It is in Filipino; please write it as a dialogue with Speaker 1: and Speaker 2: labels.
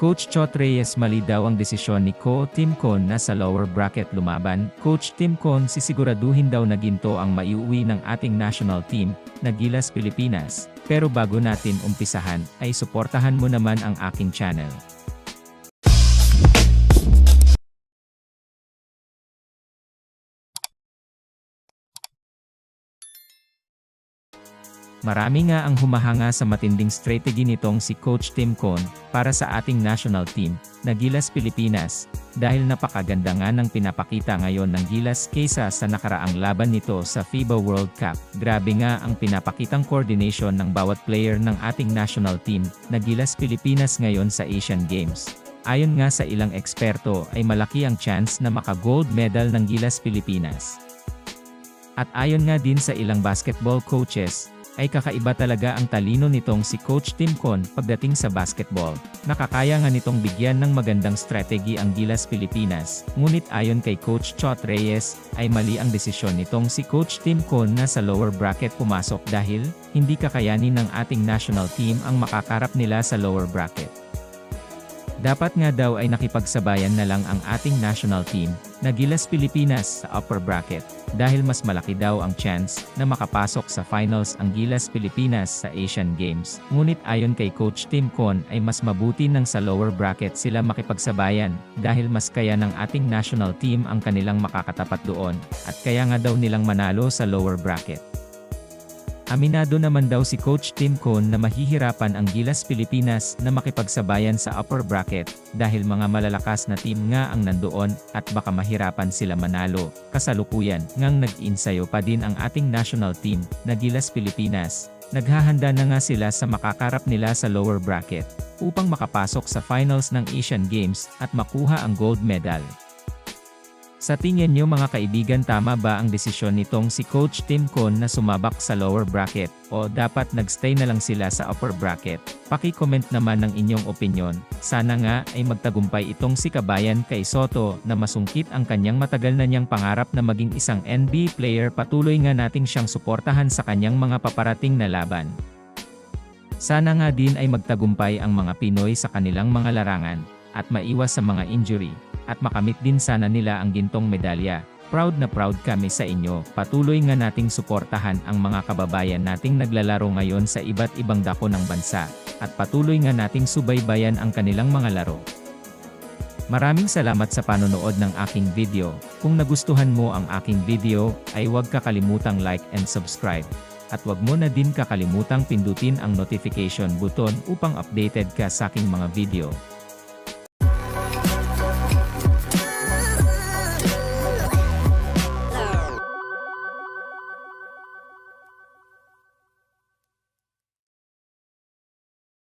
Speaker 1: Coach Chot Reyes, mali daw ang desisyon ni Tim Con na sa lower bracket lumaban. Coach Tim Con, sisiguraduhin daw na ginto ang maiuwi ng ating national team na Gilas Pilipinas. Pero bago natin umpisahan, ay suportahan mo naman ang aking channel. Marami nga ang humahanga sa matinding strategy nitong si Coach Tim Con para sa ating national team na Gilas Pilipinas, dahil napakaganda nga ng pinapakita ngayon ng Gilas kaysa sa nakaraang laban nito sa FIBA World Cup. Grabe nga ang pinapakitang coordination ng bawat player ng ating national team na Gilas Pilipinas ngayon sa Asian Games. Ayon nga sa ilang eksperto ay malaki ang chance na maka-gold medal ng Gilas Pilipinas. At ayon nga din sa ilang basketball coaches, ay kakaiba talaga ang talino nitong si Coach Tim Con pagdating sa basketball. Nakakaya nga nitong bigyan ng magandang strategy ang Gilas Pilipinas. Ngunit ayon kay Coach Chot Reyes, ay mali ang desisyon nitong si Coach Tim Con na sa lower bracket pumasok dahil hindi kakayanin ng ating national team ang makakarap nila sa lower bracket. Dapat nga daw ay nakipagsabayan na lang ang ating national team na Gilas Pilipinas sa upper bracket dahil mas malaki daw ang chance na makapasok sa finals ang Gilas Pilipinas sa Asian Games. Ngunit ayon kay Coach Tim Con ay mas mabuti nang sa lower bracket sila makipagsabayan dahil mas kaya ng ating national team ang kanilang makakatapat doon at kaya nga daw nilang manalo sa lower bracket. Aminado naman daw si Coach Tim Con na mahihirapan ang Gilas Pilipinas na makipagsabayan sa upper bracket dahil mga malalakas na team nga ang nandoon at baka mahirapan sila manalo. Kasalukuyan ngang nag-insayo pa din ang ating national team na Gilas Pilipinas. Naghahanda na nga sila sa makakarap nila sa lower bracket upang makapasok sa finals ng Asian Games at makuha ang gold medal. Sa tingin niyo mga kaibigan, tama ba ang desisyon nitong si Coach Tim Con na sumabak sa lower bracket o dapat nagstay na lang sila sa upper bracket? Paki-comment naman ng inyong opinyon. Sana nga ay magtagumpay itong si Kabayan kay Soto na masungkit ang kanyang matagal na niyang pangarap na maging isang NBA player. Patuloy nga nating siyang suportahan sa kanyang mga paparating na laban. Sana nga din ay magtagumpay ang mga Pinoy sa kanilang mga larangan at maiwas sa mga injury. At makamit din sana nila ang gintong medalya. Proud na proud kami sa inyo. Patuloy nga nating suportahan ang mga kababayan nating naglalaro ngayon sa iba't ibang dako ng bansa. At patuloy nga nating subaybayan ang kanilang mga laro. Maraming salamat sa panonood ng aking video. Kung nagustuhan mo ang aking video, ay huwag kakalimutang like and subscribe. At huwag mo na din kakalimutang pindutin ang notification button upang updated ka sa aking mga video.